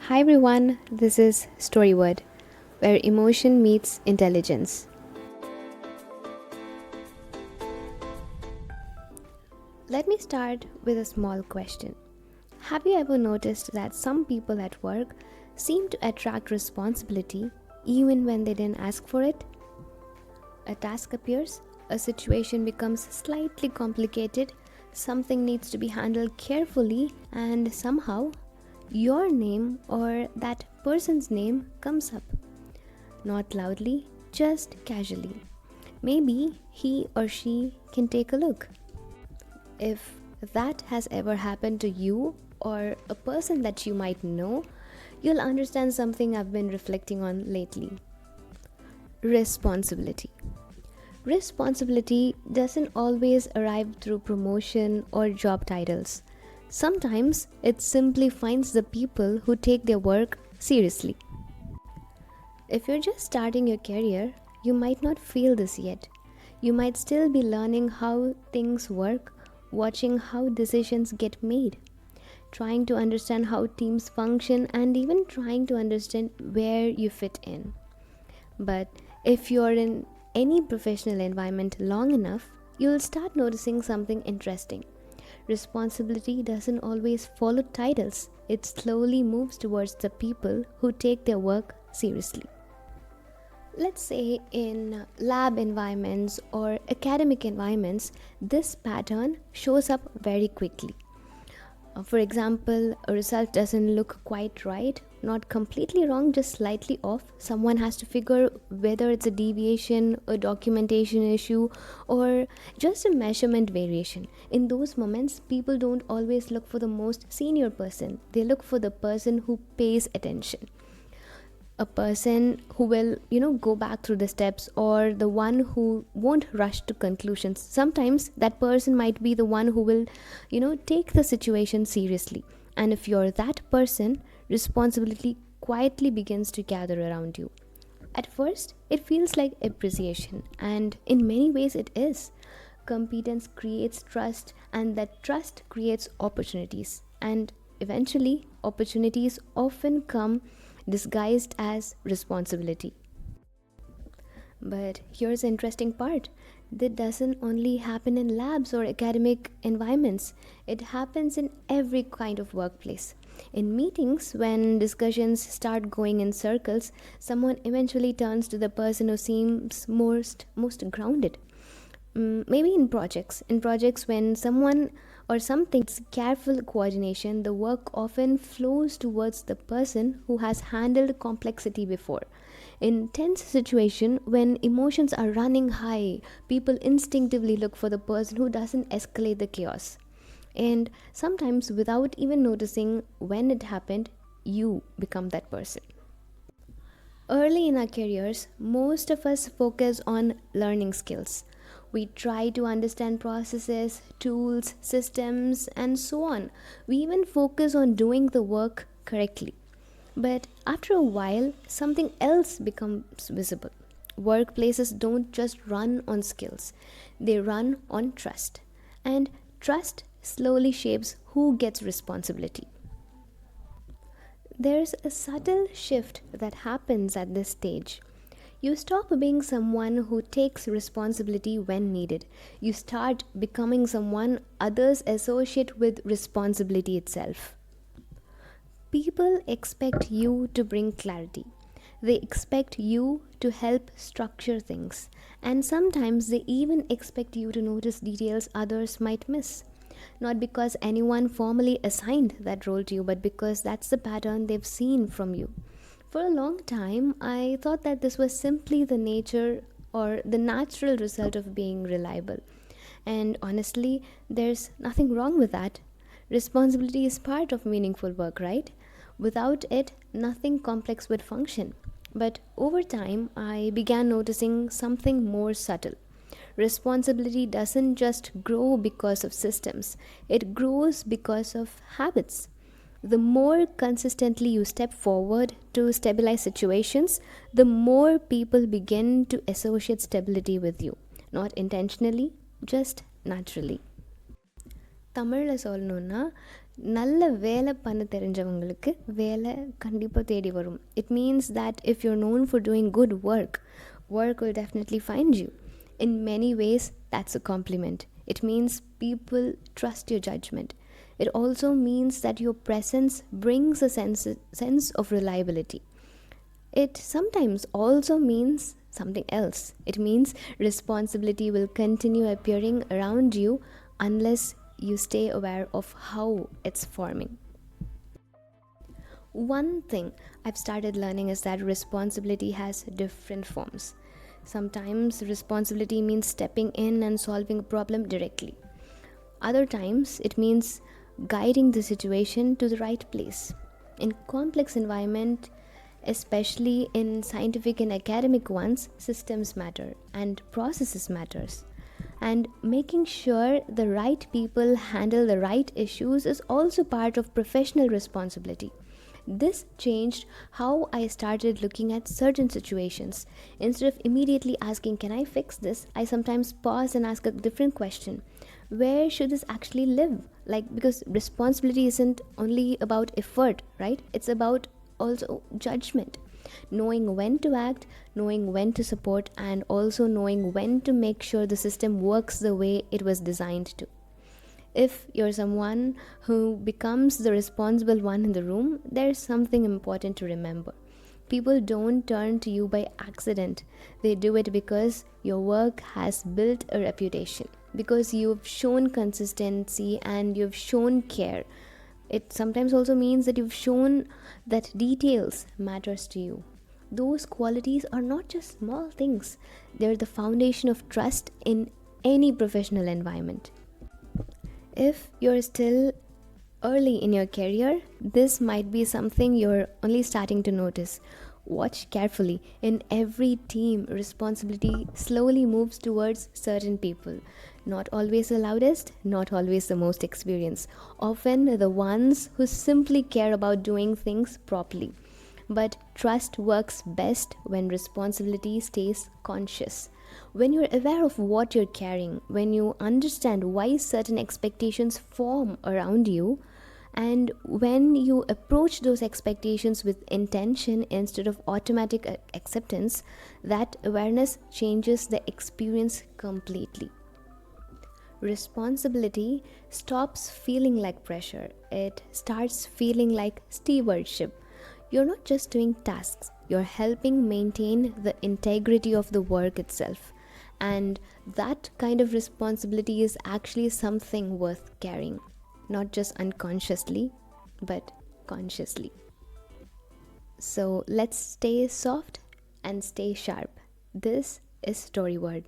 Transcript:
Hi everyone, this is Storyward, where emotion meets intelligence. Let me start with a small question. Have you ever noticed that some people at work seem to attract responsibility even when they didn't ask for it? A task appears, a situation becomes slightly complicated, something needs to be handled carefully, and somehow your name or that person's name comes up. Not loudly, just casually. Maybe he or she can take a look. If that has ever happened to you or a person that you might know, you'll understand something I've been reflecting on lately. Responsibility. Responsibility doesn't always arrive through promotion or job titles. Sometimes it simply finds the people who take their work seriously. If you're just starting your career, you might not feel this yet. You might still be learning how things work, watching how decisions get made, trying to understand how teams function, and even trying to understand where you fit in. But if you're in any professional environment long enough, you'll start noticing something interesting. Responsibility doesn't always follow titles, it slowly moves towards the people who take their work seriously. Let's say in lab environments or academic environments, this pattern shows up very quickly. For example, a result doesn't look quite right, not completely wrong, just slightly off. Someone has to figure whether it's a deviation, a documentation issue, or just a measurement variation. In those moments, people don't always look for the most senior person, they look for the person who pays attention, a person who will go back through the steps, or the one who won't rush to conclusions. Sometimes that person might be the one who will take the situation seriously. And if you're that person, responsibility quietly begins to gather around you. At first it feels like appreciation, and in many ways it is. Competence creates trust, and that trust creates opportunities, and eventually opportunities often come disguised as responsibility. But here's the interesting part. That doesn't only happen in labs or academic environments. It happens in every kind of workplace. In meetings, when discussions start going in circles, someone eventually turns to the person who seems most grounded. Maybe in projects when someone or something needs careful coordination, the work often flows towards the person who has handled complexity before. In tense situation when emotions are running high, people instinctively look for the person who doesn't escalate the chaos. And sometimes without even noticing when it happened, you become that person. Early in our careers, most of us focus on learning skills. We try to understand processes, tools, systems, and so on. We even focus on doing the work correctly. But after a while, something else becomes visible. Workplaces don't just run on skills, they run on trust. And trust slowly shapes who gets responsibility. There's a subtle shift that happens at this stage. You stop being someone who takes responsibility when needed. You start becoming someone others associate with responsibility itself. People expect you to bring clarity. They expect you to help structure things. And sometimes they even expect you to notice details others might miss. Not because anyone formally assigned that role to you, but because that's the pattern they've seen from you. For a long time, I thought that this was simply the nature or the natural result of being reliable. And honestly, there's nothing wrong with that. Responsibility is part of meaningful work, right? Without it, nothing complex would function. But over time, I began noticing something more subtle. Responsibility doesn't just grow because of systems, it grows because of habits. The more consistently you step forward to stabilize situations, the more people begin to associate stability with you. Not intentionally, just naturally. தமிழில் சொல்லணுன்னா நல்ல வேலை பண்ண தெரிஞ்சவங்களுக்கு வேலை கண்டிப்பாக தேடி வரும். It means that if you're known for doing good work, work will definitely find you. In many ways, that's a compliment. It means people trust your judgment. It also means that your presence brings a sense of reliability. It sometimes also means something else. It means responsibility will continue appearing around you unless you stay aware of how it's forming. One thing I've started learning is that responsibility has different forms. Sometimes responsibility means stepping in and solving a problem directly. Other times it means guiding the situation to the right place. In complex environment, especially in scientific and academic ones, systems matter and processes matters. And making sure the right people handle the right issues is also part of professional responsibility. This changed how I started looking at certain situations. Instead of immediately asking, "Can I fix this?" I sometimes pause and ask a different question. Where should this actually live? Like, because responsibility isn't only about effort, right? It's about also judgment. Knowing when to act, knowing when to support, and also knowing when to make sure the system works the way it was designed to. If you're someone who becomes the responsible one in the room, there's something important to remember. People don't turn to you by accident. They do it because your work has built a reputation, because you've shown consistency and you've shown care. It sometimes also means that you've shown that details matters to you. Those qualities are not just small things. They're the foundation of trust in any professional environment. If you're still early in your career, this might be something you're only starting to notice. Watch carefully. In every team, responsibility slowly moves towards certain people. Not always the loudest, not always the most experienced. Often the ones who simply care about doing things properly. But trust works best when responsibility stays conscious. When you're aware of what you're carrying, when you understand why certain expectations form around you, and when you approach those expectations with intention instead of automatic acceptance, that awareness changes the experience completely. Responsibility stops feeling like pressure. It starts feeling like stewardship. You're not just doing tasks, you're helping maintain the integrity of the work itself. And that kind of responsibility is actually something worth carrying, not just unconsciously, but consciously. So let's stay soft and stay sharp. This is Storyward.